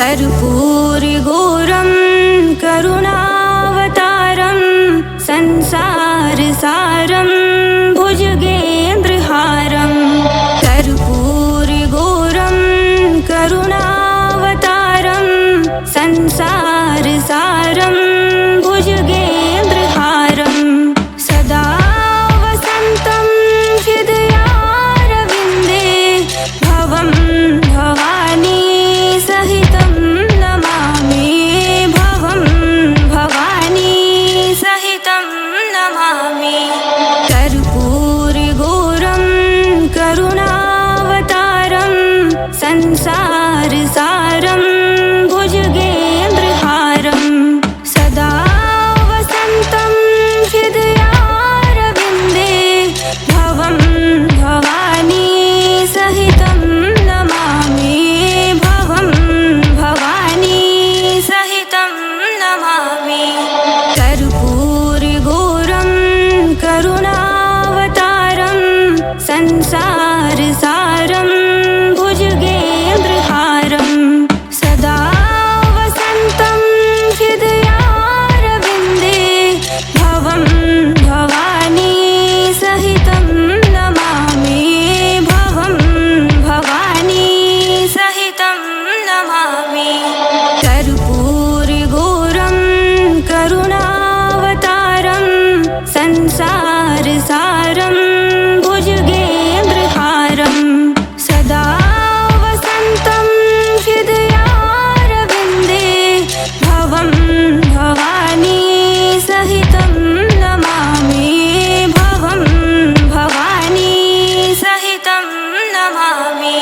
कर्पूरगौरं करुणावतारं संसारसारं भुजगेन्द्रहारं कर्पूरगौरं करुणावतारं संसारसारं भुजगेन्द्रहारं सदा वसन्तं हृदयारविन्दे भवं भवानी सहितं नमामि भवं भवानी सहितं नमामि कर्पूरगौरं करुणावतारं संसारसारं भुजगेन्द्रहारं सदा वसन्तं हृदयारविन्दे भवं भवानी सहितं नमामि भवं भवानी सहितं नमामि कर्पूरगौरं करुणावतारं संसारसारं भुजगेन्द्रहारं सदा वसन्तं हृदयारविन्दे भवं भवानी सहितं नमामि भवं भवानी सहितं नमामि कर्पूरगौरं करुणावतारं संसारसारं भुजगेन्द्रहारं सदा वसन्तं हृदयारविन्दे भवं भवानी सहितं नमामि भवं भवानी सहितं नमामि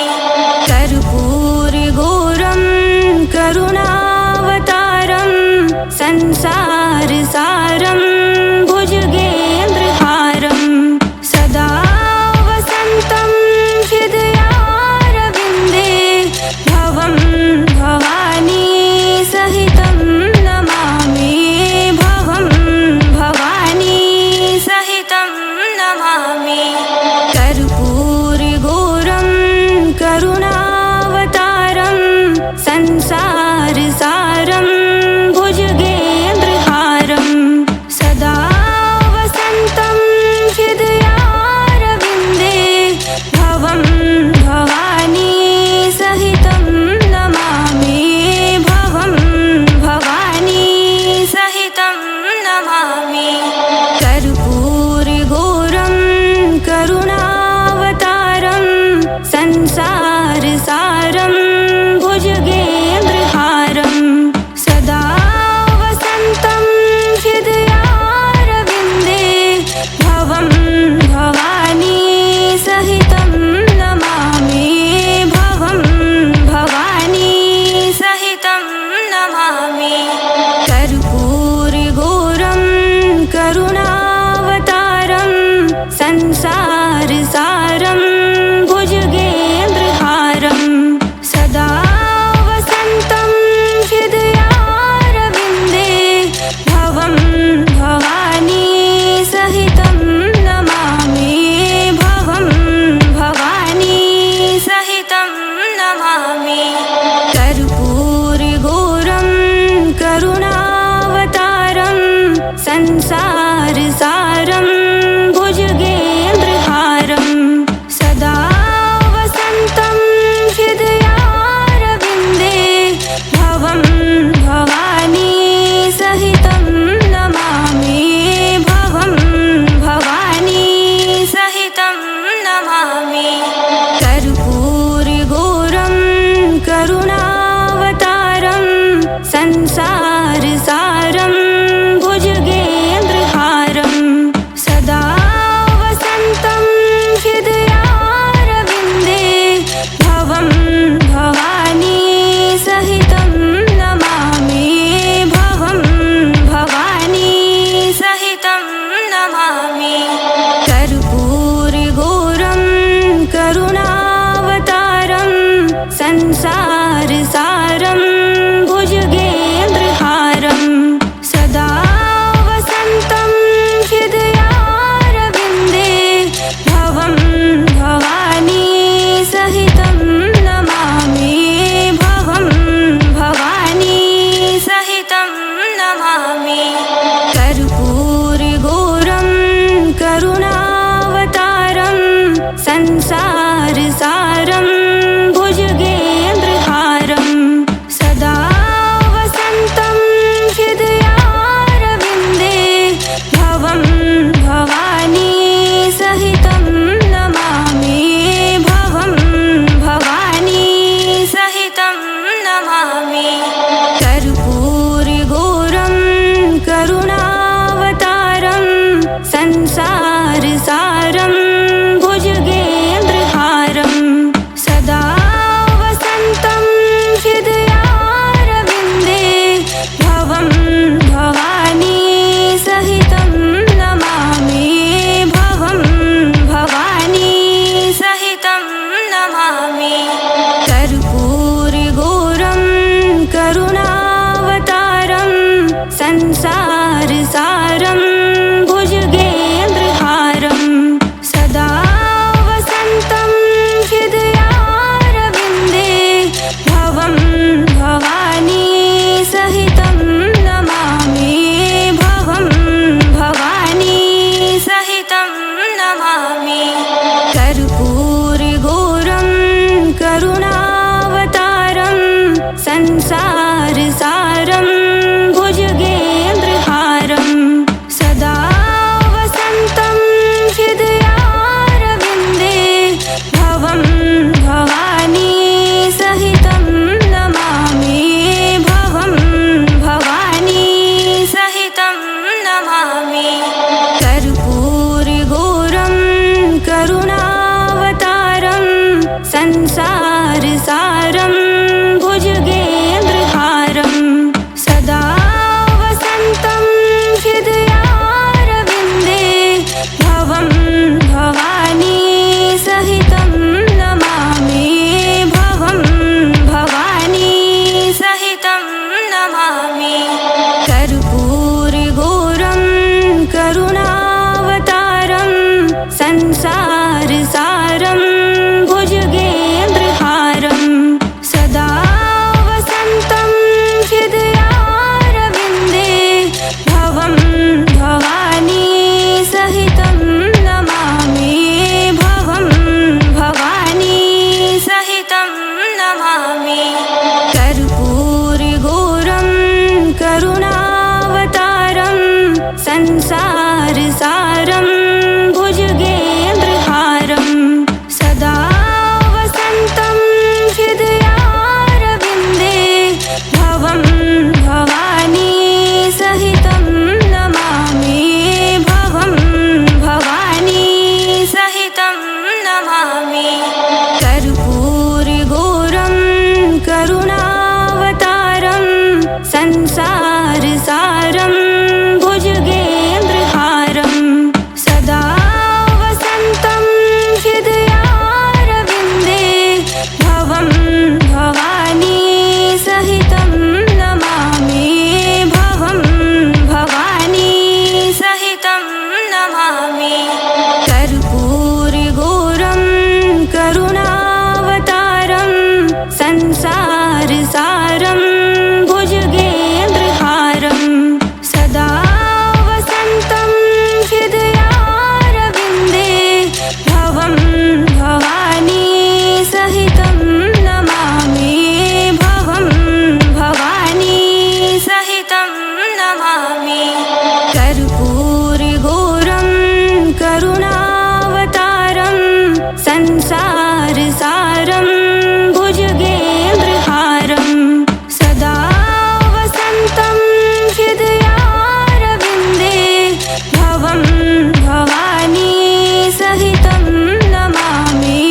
कर्पूरगौरं करुणावतारं संसारसारं भुजगेन्द्रहारं सदा वसन्तं हृदयारविन्दे भवं भवानी सहितं नमामि भवं भवानी सहितं नमामि कर्पूरगौरं करुणावतारं संसारसारं भुजगेन्द्रहारं सदा वसन्तं हृदयारविन्दे भवं भवानी सहितं नमामि भवं भवानी सहितं नमामि कर्पूरगौरं करुणावतारं संसारसारं भुजगेन्द्रहारं सदा वसन्तं हृदयारविन्दे भवं भवानी सहितं नमामि भवं भवानी सहितं नमामि कर्पूरगौरं करुणावतारं संसारसारं भुजगेन्द्रहारं सदा वसन्तं हृदयारविन्दे भवं भवानी सहितं नमामि भवं भवानी सहितं नमामि कर्पूरगौरं करुणावतारं संसारसारं भुजगेन्द्रहारं सदा वसन्तं हृदयारविन्दे भवं भवानी सहितं नमामि भवं भवानी सहितं नमामि कर्पूरगौरं करुणावतारं संसारसारं भुजगेन्द्रहारं सदा वसन्तं हृदयारविन्दे भवं भवानी सहितं नमामि भवं भवानी सहितं नमामि कर्पूरगौरं करुणावतारं संसारसारं भुजगेन्द्रहारं सदा वसन्तं हृदयारविन्दे भवं भवानी सहितं नमामि भवं भवानी संसारसारं भुजगेन्द्रहारं सदा वसन्तं हृदयारविन्दे भवं भवानी सहितं नमामि भवं भवानी सहितं नमामि कर्पूरगौरं करुणावतारं संसारसारं भुजगेन्द्रहारं सदा वसन्तं हृदयारविन्दे भवं भवानी सहितं नमामि भवं भवानी सहितं नमामि कर्पूरगौरं करुणावतारं संसारसारं भुजगेन्द्रहारं सदा वसन्तं हृदयारविन्दे भवं भवानी सहितं नमामि भवं भवानी सहितं नमामि कर्पूरगौरं करुणावतारं संसारसारं भुजगेन्द्रहारं सदा वसन्तं हृदयारविन्दे भवं भवानी सहितं नमामि भवं भवानी सहितं नमामि कर्पूरगौरं करुणावतारं संसारसारं भुजगेन्द्रहारं सदा वसन्तं हृदयारविन्दे भवं भवानी सहितं नमामि भवं भवानी सहितं नमामि कर्पूरगौरं करुणावतारं संसारसारं भुजगेन्द्रहारं सदा वसन्तं हृदयारविन्दे भवं भवानी सहितं नमामि भवं भवानी सहितं नमामि कर्पूरगौरं करुणावतारं संसारसारं भुजगेन्द्रहारं सदा वसन्तं हृदयारविन्दे भवं भवानी सहितं नमामि भवं भवानी सहितं नमामि कर्पूरगौरं करुणावतारं संसारसारं भुजगेन्द्रहारं सदा वसन्तं हृदयारविन्दे भवं भवानी सहितं नमामि भवं भवानी सहितं नमामि कर्पूरगौरं करुणावतारं संसारसारं भुजगेन्द्रहारं सदा वसन्तं हृदयारविन्दे भवं भवानी सहितं नमामि भवं भवानी सहितं नमामि कर्पूरगौरं करुणावतारं संसारसारं भुजगेन्द्रहारं सदा वसन्तं हृदयारविन्दे भवं भवानी सहितं नमामि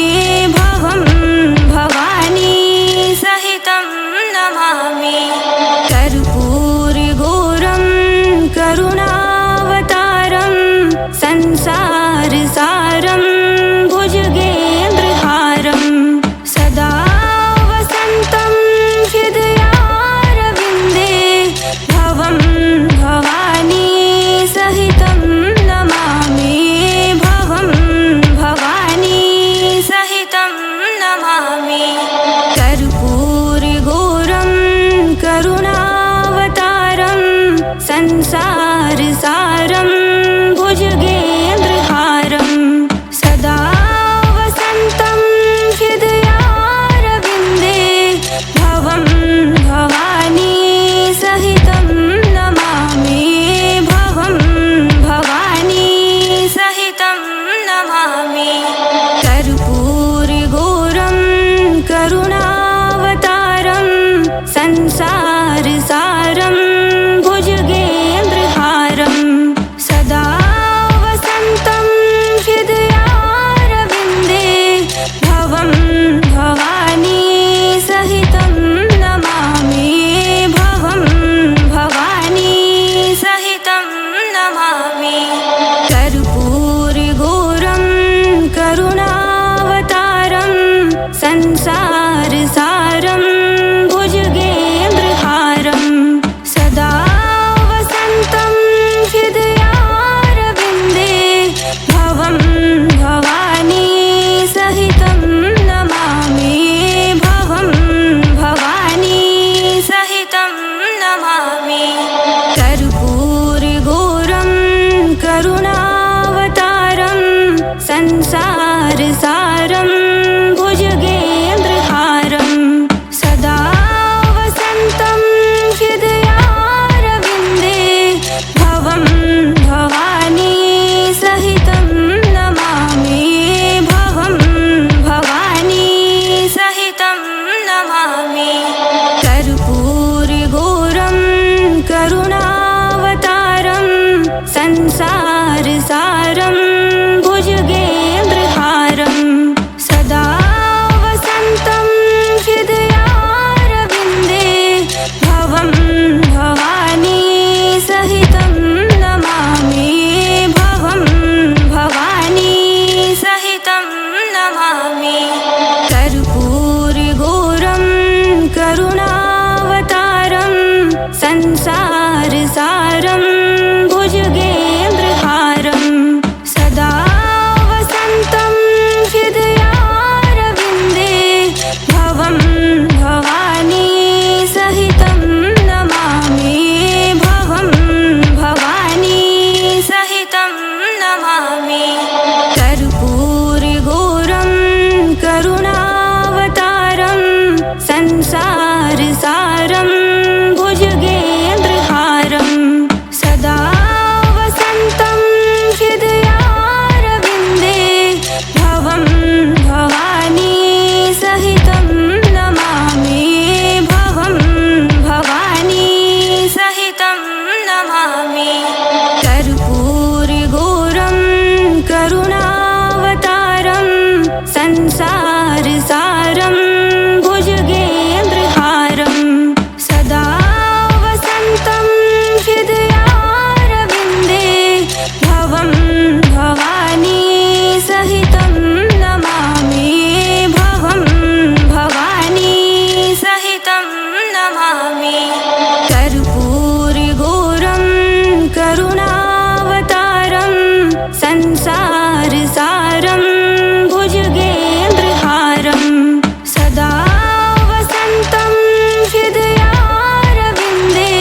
संसारसारं भुजगेन्द्रहारं सदा वसन्तं हृदयारविन्दे भवं भवानी सहितं नमामि भवं भवानी सहितं नमामि कर्पूरगौरं करुणावतारं संसारसारं भुजगेन्द्रहारं सदा वसन्तं हृदयारविन्दे भवं भवानी सहितं नमामि भवं भवानी सहितं नमामि कर्पूरगौरं करुणावतारं संसारसारं भुजगेन्द्रहारं सदा वसन्तं हृदयारविन्दे भवं भवानी सहितं नमामि भवं भवानी सहितं नमामि कर्पूरगौरं करुणावतारं संसारसारं भुजगेन्द्रहारं सदा वसन्तं हृदयारविन्दे भवं भवानी सहितं नमामि भवं भवानी सहितं नमामि कर्पूरगौरं करुणावतारं संसारसारं भुजगेन्द्रहारं सदा वसन्तं हृदयारविन्दे भवं भवानी सहितं नमामि भवं भवानी सहितं नमामि कर्पूरगौरं करुणावतारं संसारसारं भुजगेन्द्रहारं सदा वसन्तं हृदयारविन्दे भवं भवानी सहितं नमामि भवं भवानी सहितं नमामि कर्पूरगौरं करुणावतारं संसारसारं भुजगेन्द्रहारं सदा वसन्तं हृदयारविन्दे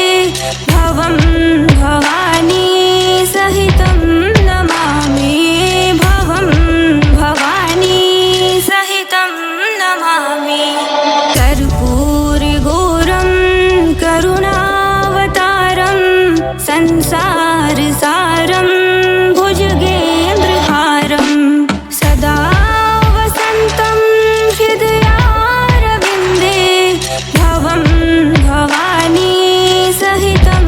भवं भवानी सहितं नमामि भवं भवानी सहितं नमामि कर्पूरगौरं करुणावतारं संसारसारं भुजगेन्द्रहारं सदा वसन्तं हृदयारविन्दे भवं भवानी सहितं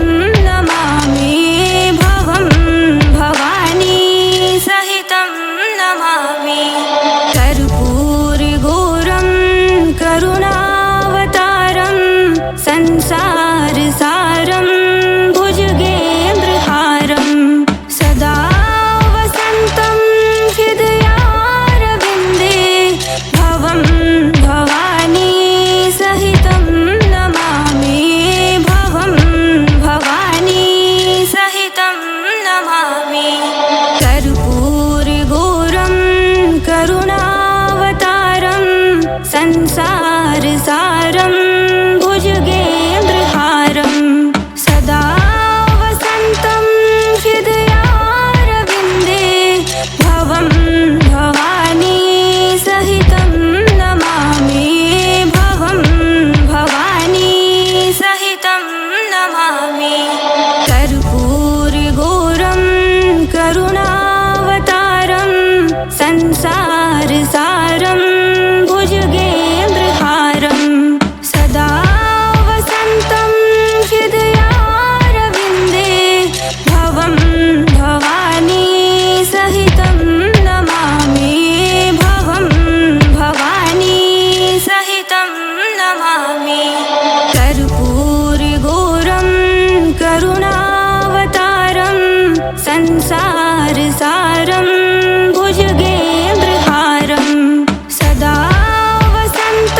नमामि भवं भवानी सहितं नमामि कर्पूरगौरं करुणावतारं संसारसारं भुजगेन्द्रहारं सदा वसन्तं हृदयारविन्दे भवं भवानी सहितं नमामि भवं भवानी सहितं नमामि कर्पूरगौरं करुणावतारं संसारसारं भुजगेन्द्रहारं सदा वसन्तं हृदयारविन्दे भवं भवानी सहितं नमामि भवं भवानी सहितं नमामि कर्पूरगौरं करुणावतारं संसारसारं भुजगेन्द्रहारं सदा वसन्तं हृदयारविन्दे भवं भवानी सहितं नमामि भवं भवानी सहितं नमामि कर्पूरगौरं करुणावतारं संसारसारं भुजगेन्द्रहारं सदा वसन्तं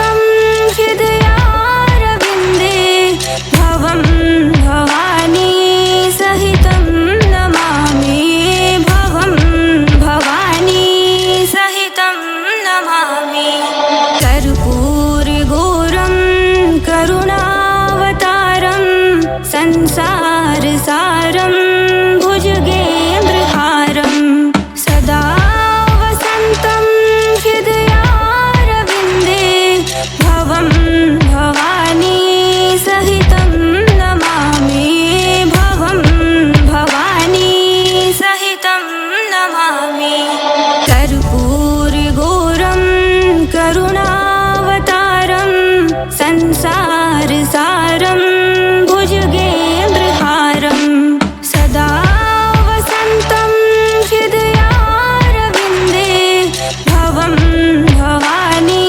भवानी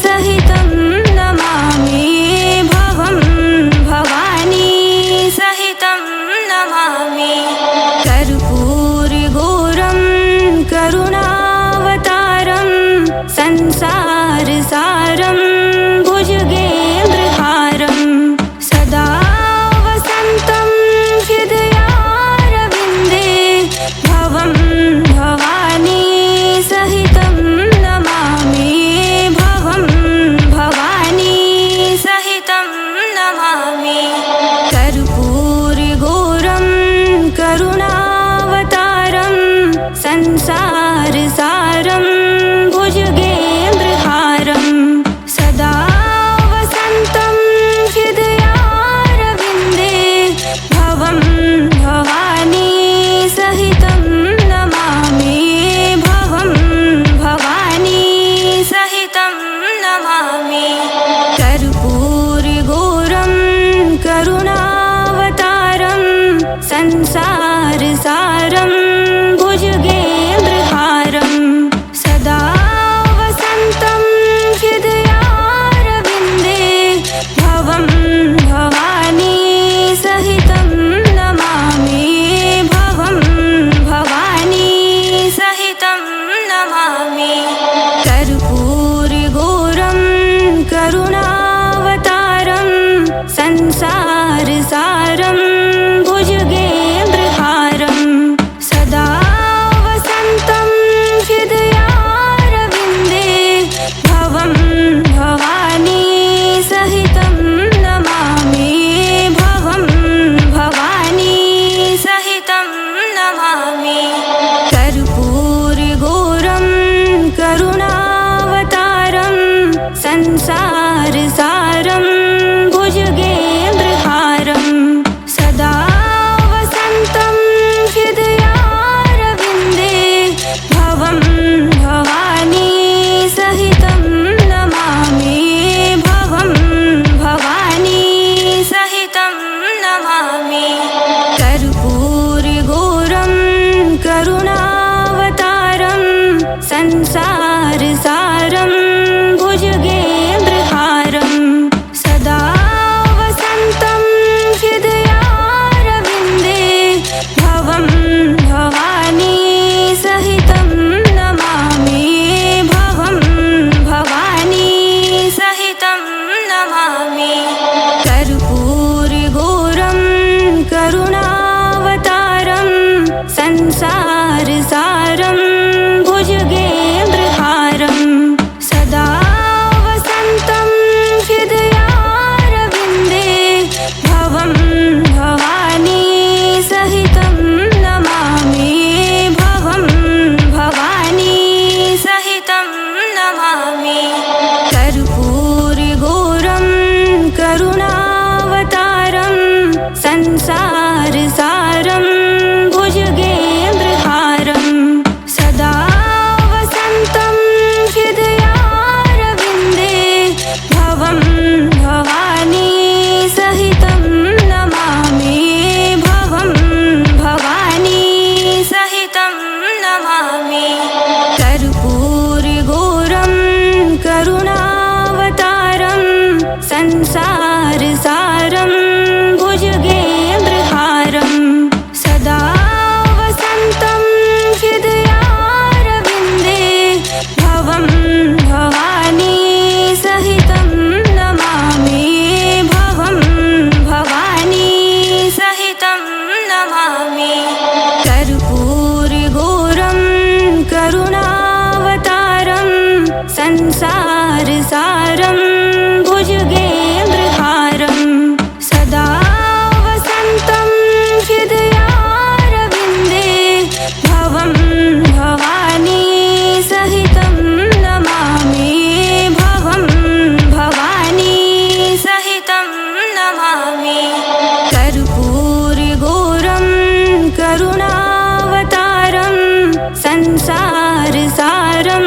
सहितं नमामि भवं भवानी सहितं नमामि कर्पूरगौरं करुणावतारं संसारसारं भुजगेन्द्रहारं सदा वसन्तं हृदयारविन्दे भवं भवानी सहितं नमामि भवं भवानी सहितं नमामि कर्पूरगौरं करुणावतारं संसारसारं भुजगेन्द्रहारं सदा वसन्तं हृदयारविन्दे भवं भवानी सहितं नमामि भवं भवानी सहितं नमामि कर्पूरगौरं करुणावतारं संसारसारं भुजगेन्द्रहारं सदा वसन्तं हृदयारविन्दे भवं भवानी सहितं नमामि भवं भवानी सहितं नमामि कर्पूरगौरं करुणावतारं संसारसारं भुजगेन्द्रहारं सदा वसन्तं हृदयारविन्दे भवं भवानी सहितं नमामि भवं भवानी सहितं नमामि कर्पूरगौरं करुणावतारं संसारसारं भुजगेन्द्रहारं सदा वसन्तं हृदयारविन्दे भवं भवानी सहितं नमामि भवं भवानी सहितं नमामि कर्पूरगौरं करुणावतारं संसारसारं भुजगेन्द्रहारं सदा वसन्तं हृदयारविन्दे भवं भवानी सहितं नमामि भवं भवानी सहितं नमामि कर्पूरगौरं करुणावतारं संसारसारं भुजगेन्द्रहारं सदा वसन्तं हृदयारविन्दे भवं भवानी सहितं नमामि भवं भवानी सहितं नमामि कर्पूरगौरं करुणावतारं संसारसारं भुजगेन्द्रहारं सदा वसन्तं हृदयारविन्दे भवं भवानी सहितं नमामि भवं भवानी सहितं नमामि कर्पूरगौरं करुणावतारं संसारसारं भुजगेन्द्रहारं सदा वसन्तं हृदयारविन्दे भवं भवानी सहितं नमामि भवं भवानी सहितं नमामि कर्पूरगौरं करुणावतारं संसारसारं भुजगेन्द्रहारं सदा वसन्तं हृदयारविन्दे भवं भवानी सहितं नमामि भवं भवानी सहितं नमामि कर्पूरगौरं करुणावतारं संसारसारं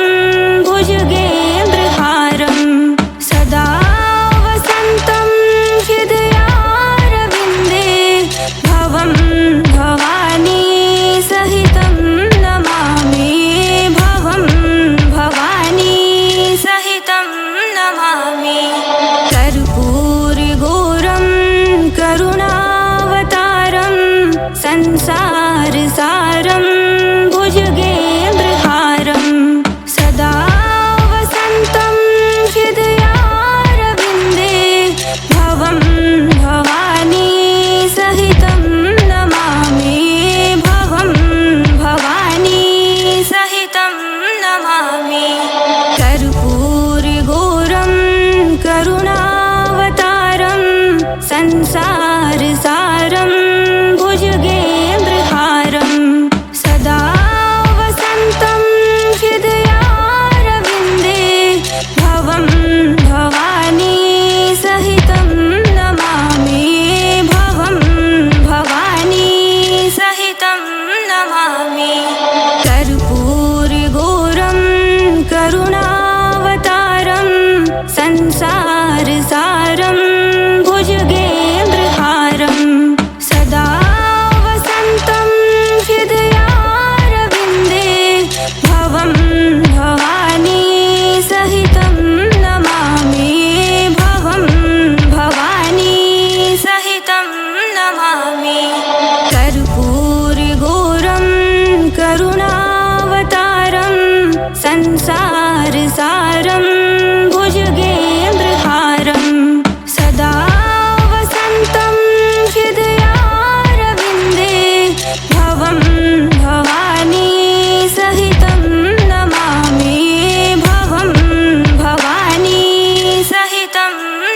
भुजगेन्द्रहारं संसारसारं भुजगेन्द्रहारं सदा वसन्तं हृदयारविन्दे भवं भवानी सहितं नमामि भवं भवानी सहितं नमामि कर्पूरगौरं करुणावतारं संसारसारं भुजगेन्द्रहारं सदा वसन्तं हृदयारविन्दे भवं भवानी सहितं नमामि भवं भवानी सहितं नमामि कर्पूरगौरं करुणावतारं संसारसारं भुजगेन्द्रहारं सदा वसन्तं हृदयारविन्दे भवं भवानी सहितं नमामि भवं भवानी सहितं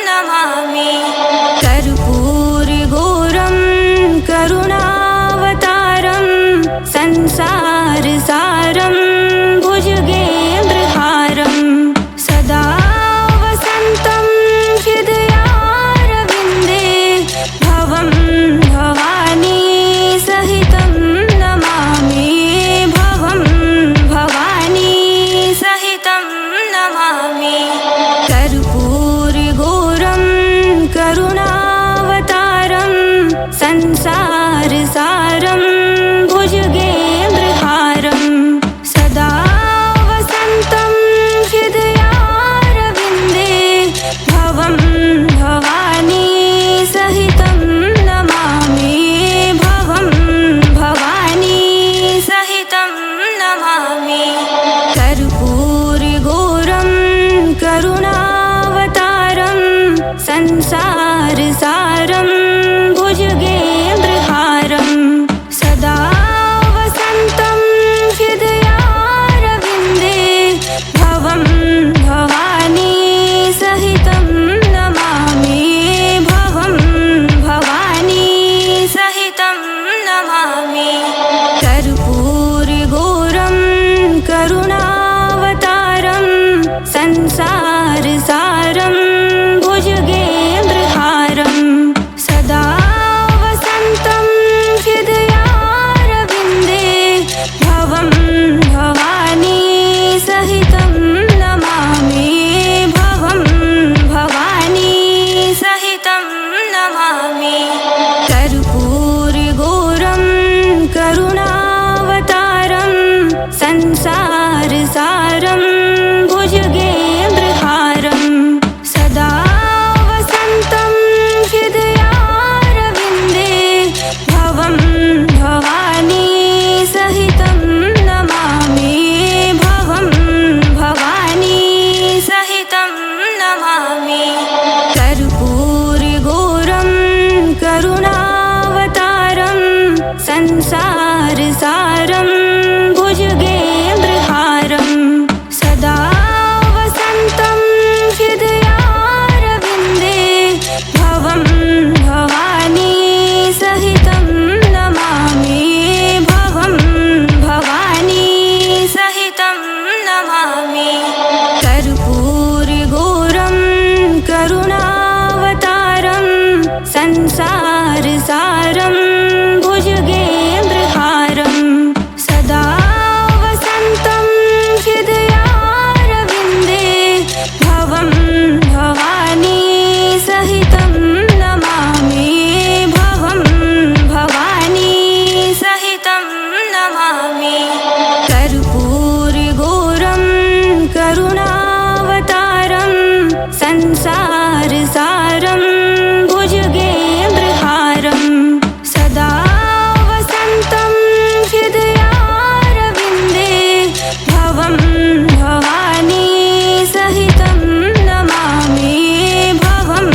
नमामि कर्पूरगौरं करुणावतारं संसारसारं भुजगेन्द्रहारं सदा वसन्तं हृदयारविन्दे भवं भवानी सहितं नमामि भवं भवानी सहितं नमामि कर्पूरगौरं करुणावतारं संसारसारं भुजगेन्द्रहारं सदा वसन्तं हृदयारविन्दे भवं भवानी सहितं नमामि भवं भवानी सहितं नमामि कर्पूरगौरं करुणावतारं संसारसारं भुजगेन्द्रहारं सदा वसन्तं हृदयारविन्दे भवं भवानी सहितं नमामि भवं भवानी सहितं नमामि कर्पूरगौरं करुणावतारं संसारसारं भुजगेन्द्रहारं सदा वसन्तं हृदयारविन्दे भवं भवानी सहितं नमामि भवं भवानी सहितं नमामि कर्पूरगौरं करुणावतारं संसारसारं भुजगेन्द्रहारं सदा वसन्तं हृदयारविन्दे भवं भवानी सहितं नमामि भवं भवानी सहितं नमामि कर्पूरगौरं करुणावतारं संसारसारं भुजगेन्द्रहारं सदा वसन्तं हृदयारविन्दे भवं भवानी सहितं नमामि भवं भवानी सहितं नमामि कर्पूरगौरं करुणावतारं संसारसारं भुजगेन्द्रहारं सदा वसन्तं हृदयारविन्दे भवं भवानी सहितं नमामि भवं भवानी सहितं नमामि कर्पूरगौरं करुणावतारं संसारसारं भुजगेन्द्रहारं सदा वसन्तं हृदयारविन्दे भवं भवानी सहितं नमामि भवं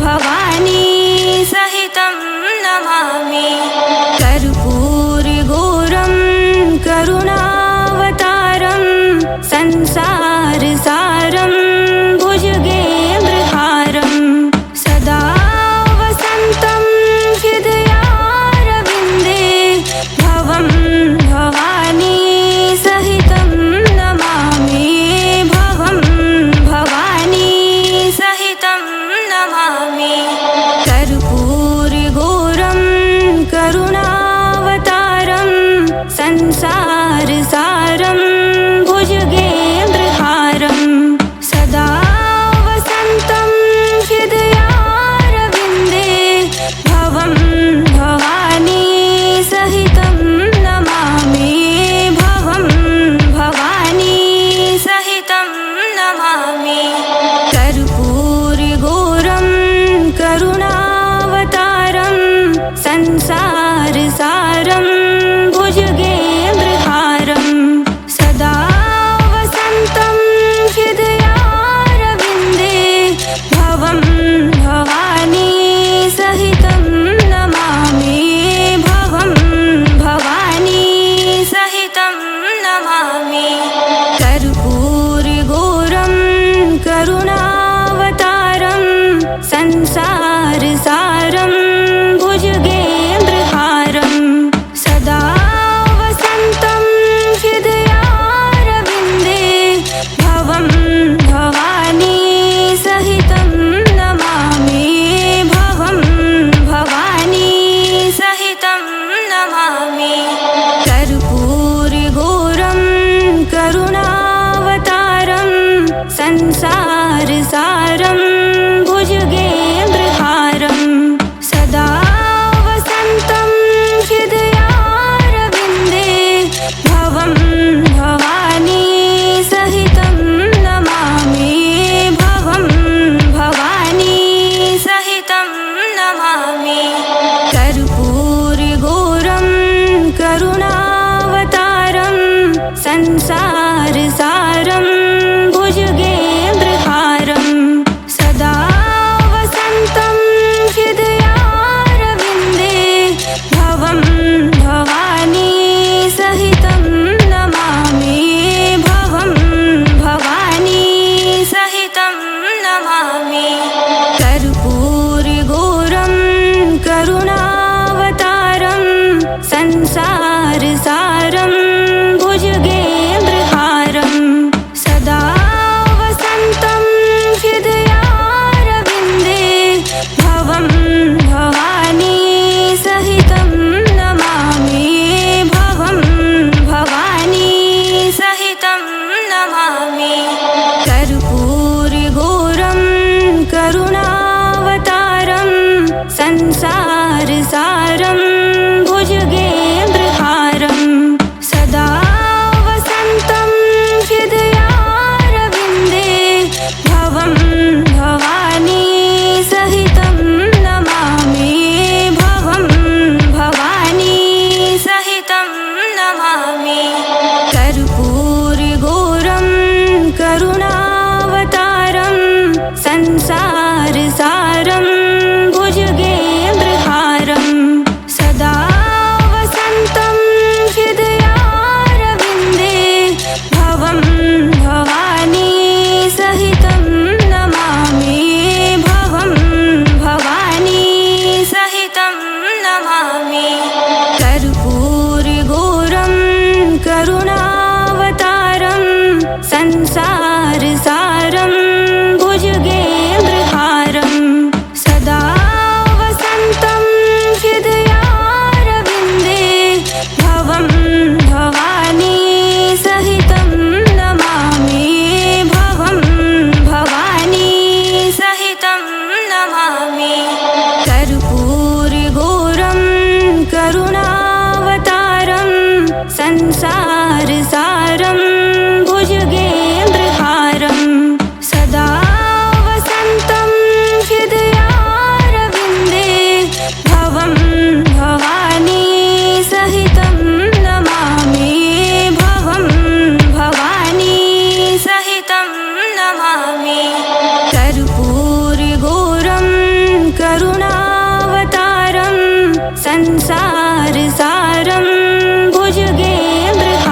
भवानी सहितं नमामि कर्पूरगौरं करुणावतारं संसारसारं भुजगेन्द्रहारं सदा वसन्तं संसारसारं भुजगेन्द्रहारं सदा वसन्तं हृदयारविन्दे भवं भवानी सहितं नमामि भवं भवानी सहितं नमामि कर्पूरगौरं करुणावतारं संसारसारं भुजगेन्द्रहारं सदा वसन्तं हृदयारविन्दे भवं भवानी सहितं नमामि भवं भवानी सहितं नमामि कर्पूरगौरं करुणावतारं संसारसारं भुजगेन्द्रहारं सदा वसन्तं हृदयारविन्दे भवं भवानी सहितं नमामि भवं भवानी सहितं नमामि कर्पूरगौरं करुणावतारं संसारसारं भुजगेन्द्रहारं सदा वसन्तं हृदयारविन्दे भवं भवानी सहितं नमामि भवं भवानी सहितं नमामि कर्पूरगौरं करुणावतारं संसारसारं भुजगेन्द्रहारं सदा वसन्तं हृदयारविन्दे भवं भवानी सहितं नमामि भवं भवानी सहितं नमामि कर्पूरगौरं करुणावतारं संसारसारं भुजगेन्द्रहारं सदा वसन्तं हृदयारविन्दे भवं भवानी सहितं नमामि भवं भवानी सहितं नमामि कर्पूरगौरं करुणावतारं संसारसारं भुजगेन्द्रहारं सदा वसन्तं हृदयारविन्दे भवं भवानी सहितं नमामि भवं भवानी सहितं नमामि कर्पूरगौरं करुणावतारं संसारसारं भुजगेन्द्रहारं सदा वसन्तं हृदयारविन्दे भवं भवानी सहितं नमामि भवं भवानी सहितं नमामि कर्पूरगौरं करुणावतारं संसारसारं भुजगेन्द्रहारं सदा वसन्तं हृदयारविन्दे भवं भवानी सहितं नमामि भवं भवानी सहितं नमामि कर्पूरगौरं करुणावतारं संसारसारं भुजगेन्द्रहारं सदा वसन्तं हृदयारविन्दे भवं भवानी सहितं नमामि भवं भवानी सहितं नमामि कर्पूरगौरं करुणावतारं संसारसारं भुजगेन्द्रहारं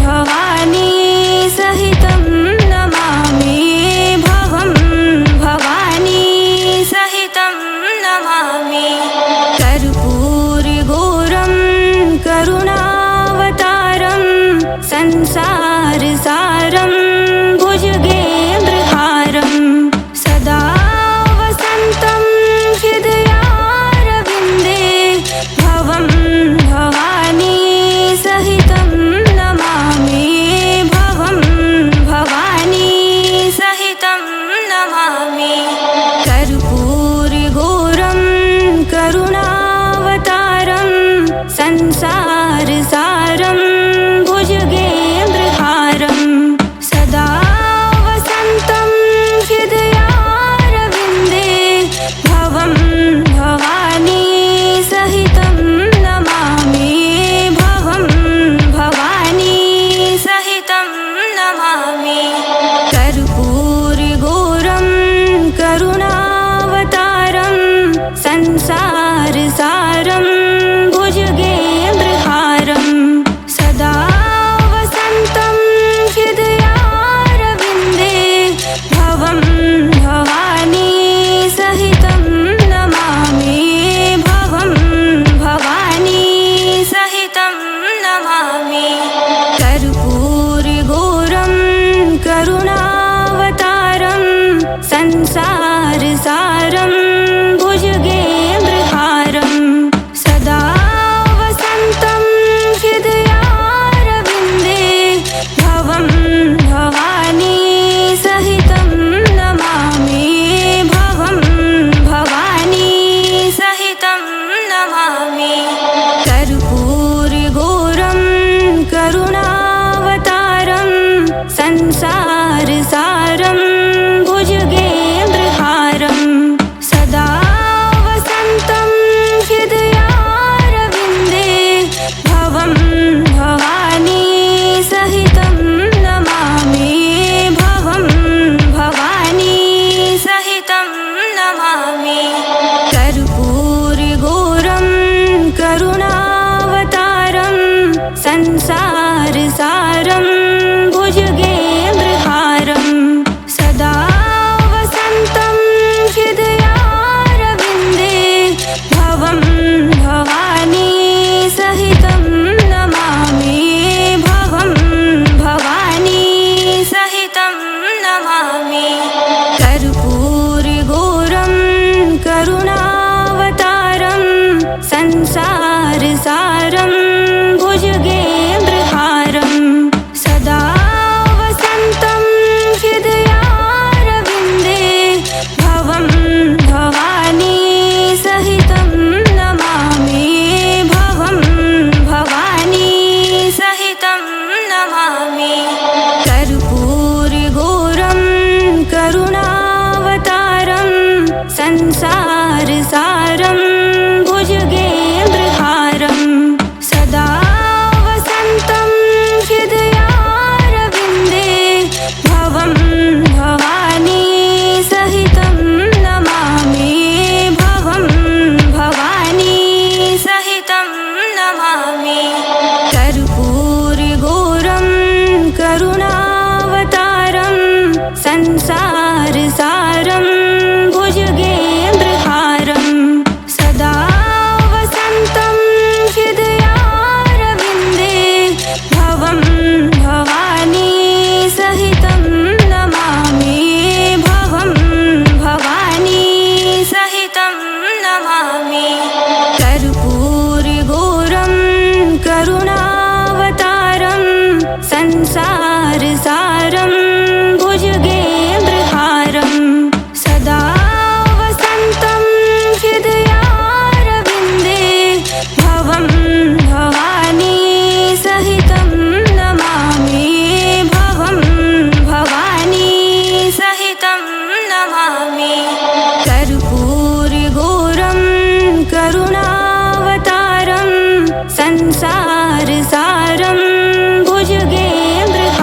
भवानी सहितं नमामि भवं भवानी सहितं नमामि कर्पूरगौरं करुणावतारं संसारसारं भुजगेन्द्रहारं सदा वसन्तं हृदयारविन्दे भवं भवानी सहितं नमामि भवं भवानी सहितं नमामि कर्पूरगौरं करुणावतारं संसारसारं भुजगेन्द्रहारं सदा वसन्तं हृदयारविन्दे भवं भवानी सहितं नमामि भवं भवानी सहितं नमामि कर्पूरगौरं करुणावतारं संसारसारं भुजगेन्द्रहारं सदा वसन्तं हृदयारविन्दे भवं भवानी सहितं नमामि भवं भवानी सहितं नमामि कर्पूरगौरं करुणावतारं संसारसारं भुजगेन्द्रहारं सदा वसन्तं हृदयारविन्दे भवं भवानी सहितं नमामि भवं भवानी सहितं नमामि कर्पूरगौरं करुणावतारं संसारसारं भुजगेन्द्रहारं सदा वसन्तं हृदयारविन्दे भवं भवानी सहितं नमामि भवं भवानी सहितं नमामि कर्पूरगौरं करुणावतारं संसारसारं भुजगेन्द्रहारं सदा वसन्तं हृदयारविन्दे भवं भवानी सहितं नमामि भवं भवानी सहितं नमामि कर्पूरगौरं करुणावतारं संसारसारं भुजगेन्द्रहारं सदा वसन्तं हृदयारविन्दे भवं भवानी सहितं नमामि भवं भवानी सहितं नमामि कर्पूरगौरं करुणावतारं संसारसारं भुजगेन्द्रहारं सदा वसन्तं हृदयारविन्दे भवं भवानी सहितं नमामि भवं भवानी सहितं नमामि कर्पूरगौरं करुणावतारं संसारसारं भुजगेन्द्रहारं सदा वसन्तं हृदयारविन्दे भवं भवानी सहितं नमामि भवं भवानी सहितं नमामि कर्पूरगौरं करुणावतारं संसारसारं भुजगेन्द्रहारं सदा वसन्तं हृदयारविन्दे भवं भवानी सहितं नमामि भवं भवानी सहितं नमामि कर्पूरगौरं करुणावतारं संसारसारं भुजगेन्द्रहारं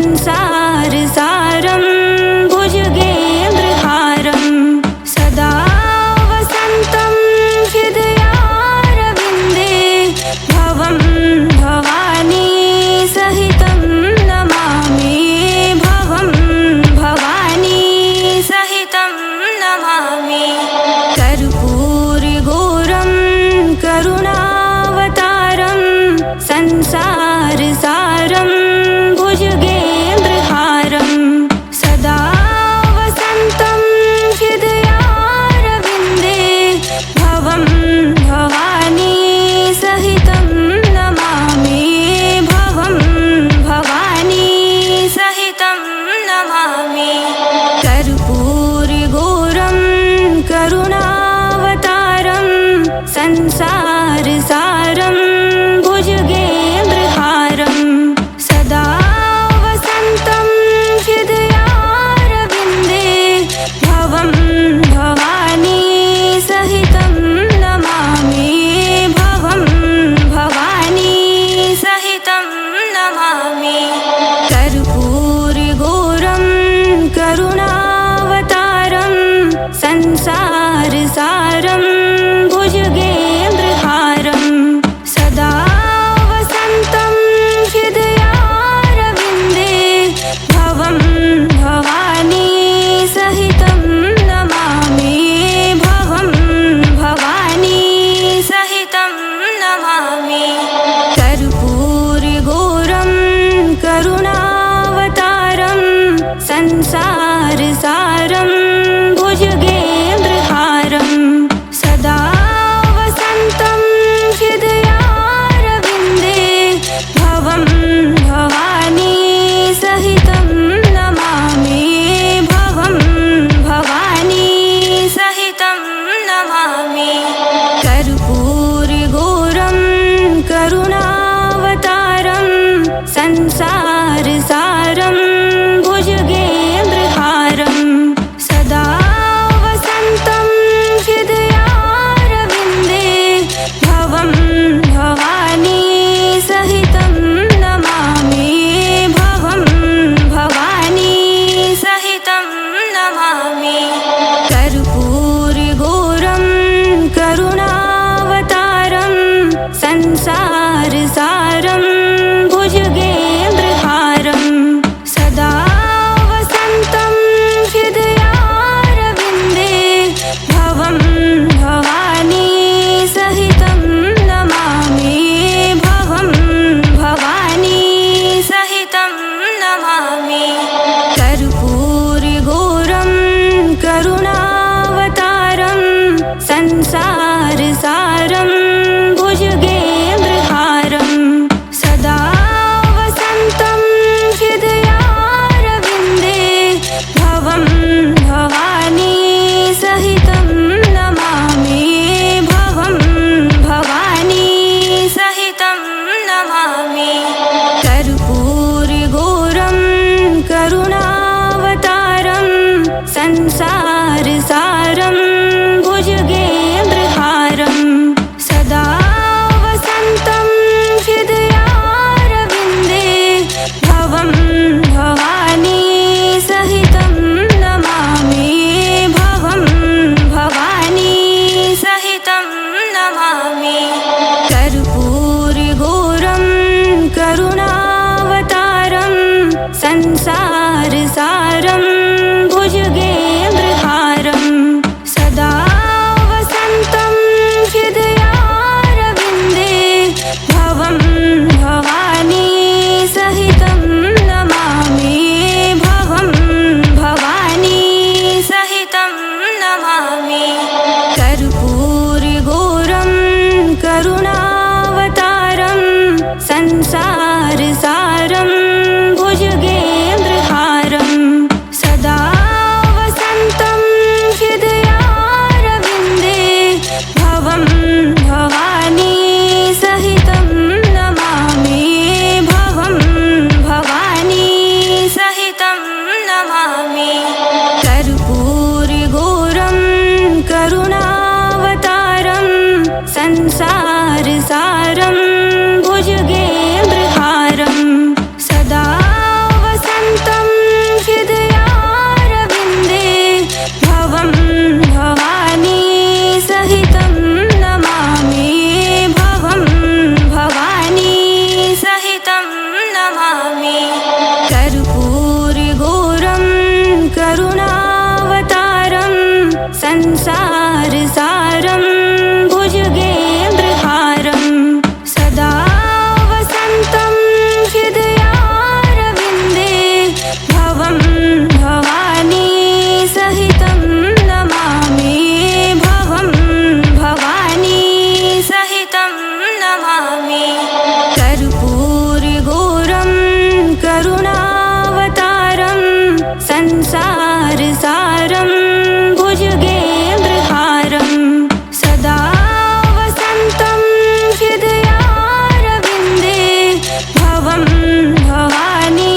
संसारसारं भुजगेन्द्रहारं सदा वसन्तं हृदयारविन्दे भवं भवानी सहितं नमामि भवं भवानी सहितं नमामि कर्पूरगौरं करुणावतारं संसारसारं भुजगेन्द्रहारं सदा वसन्तं हृदयारविन्दे भवं भवानी सहितं नमामि भवं भवानी सहितं नमामि कर्पूरगौरं करुणावतारं संसारसारं भुजगेन्द्रहारं सदा वसन्तं हृदयारविन्दे भवं भवानी सहितं नमामि भवं भवानी सहितं नमामि कर्पूरगौरं करुणावतारं संसारसारं भुजगेन्द्रहारं सदा वसन्तं हृदयारविन्दे भवं भवानी सहितं नमामि भवं भवानी सहितं नमामि कर्पूरगौरं करुणावतारं संसारसारं भुजगेन्द्रहारं सदा वसन्तं हृदयारविन्दे भवं भवानी सहितं नमामि भवं भवानी सहितं नमामि कर्पूरगौरं करुणावतारं संसारसारं भुजगेन्द्रहारं सदा वसन्तं हृदयारविन्दे भवं भवानी सहितं नमामि भवं भवानी सहितं नमामि कर्पूरगौरं करुणावतारं संसारसारं भुजगेन्द्रहारं सदा वसन्तं हृदयारविन्दे भवं भवानी सहितं नमामि भवं भवानी सहितं नमामि कर्पूरगौरं करुणावतारं संसारसारं भुजगेन्द्रहारं सदा वसन्तं हृदयारविन्दे भवं भवानी सहितं नमामि भवं भवानी सहितं नमामि कर्पूरगौरं करुणावतारं संसारसारं भुजगेन्द्रहारं सदा वसन्तं हृदयारविन्दे भवं भवानी सहितं नमामि भवं भवानी सहितं नमामि कर्पूरगौरं करुणावतारं संसारसारं भुजगेन्द्रहारं सदा वसन्तं हृदयारविन्दे भवं भवानी सहितं नमामि भवं भवानी सहितं नमामि कर्पूरगौरं करुणावतारं संसारसारं भुजगेन्द्रहारं सदा वसन्तं हृदयारविन्दे भवं भवानी सहितं नमामि भवं भवानी सहितं नमामि कर्पूरगौरं करुणावतारं संसारसारं भुजगेन्द्रहारं सदा वसन्तं संसारसारं भुजगेन्द्रहारं सदा वसन्तं हृदयारविन्दे भवं भवानी सहितं नमामि भवं भवानी सहितं नमामि कर्पूरगौरं करुणावतारं संसारसारं भुजगेन्द्रहारं सदा वसन्तं हृदयारविन्दे भवं भवानी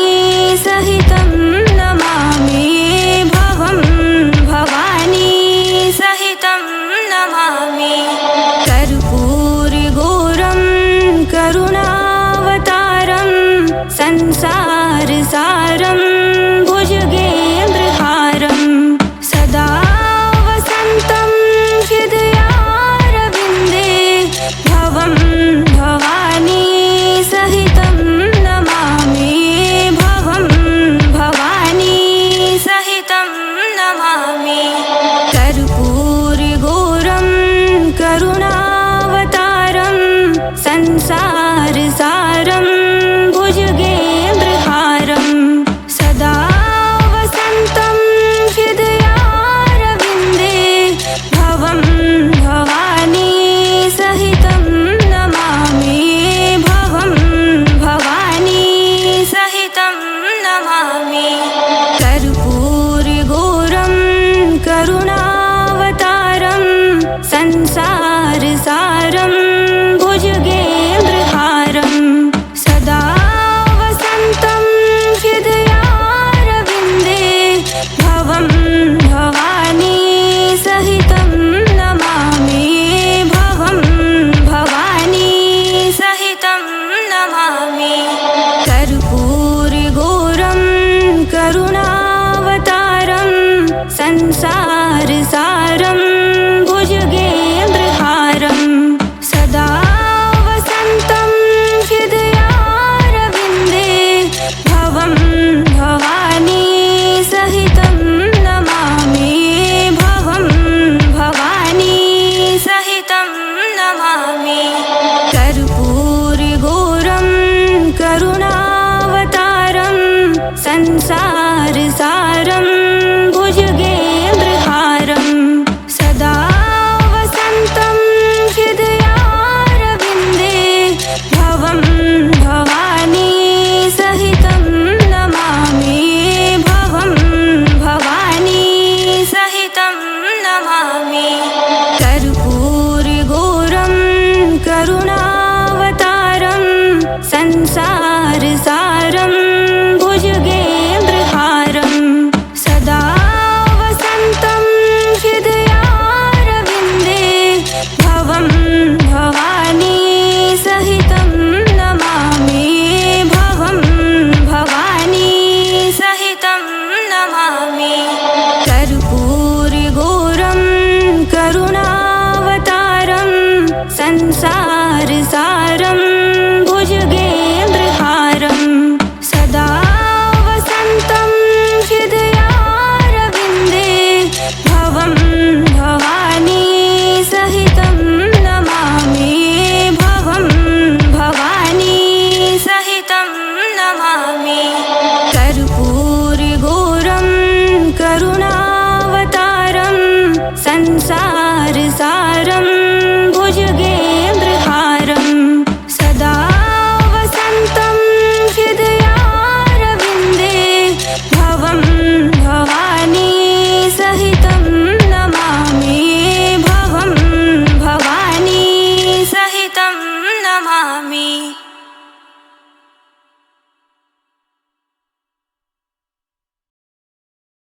सहितं नमामि भवं भवानी सहितं नमामि कर्पूरगौरं करुणावतारं संसारसारं भुजगेन्द्रहारं सदा वसन्तं हृदयारविन्दे भवं भवानी सहितं नमामि भवं भवानी सहितं नमामि कर्पूरगौरं करुणावतारं संसारसारं भुजगेन्द्रहारं सदा वसन्तं हृदयारविन्दे भवं भवानी सहितं नमामि भवं भवानी सहितं नमामि कर्पूरगौरं करुणावतारं संसारसारं भुजगेन्द्रहारं सदा वसन्तं हृदयारविन्दे भवं भवानी सहितं नमामि भवं भवानी सहितं नमामि कर्पूरगौरं करुणावतारं संसारसारं भुजगेन्द्रहारं सदा वसन्तं हृदयारविन्दे भवं भवानी सहितं नमामि भवं भवानी सहितं नमामि कर्पूरगौरं करुणावतारं संसारसारं भुजगेन्द्रहारं सदा वसन्तं हृदयारविन्दे भवं भवानी सहितं नमामि भवं भवानी सहितं नमामि कर्पूरगौरं करुणावतारं संसारसारं भुजगेन्द्रहारं सदा वसन्तं हृदयारविन्दे भवं भवानी सहितं नमामि भवं भवानी सहितं नमामि कर्पूरगौरं करुणावतारं संसारसारं भुजगेन्द्रहारं सदा वसन्तं हृदयारविन्दे भवं भवानी सहितं नमामि भवं भवानी सहितं नमामि कर्पूरगौरं करुणावतारं संसारसारं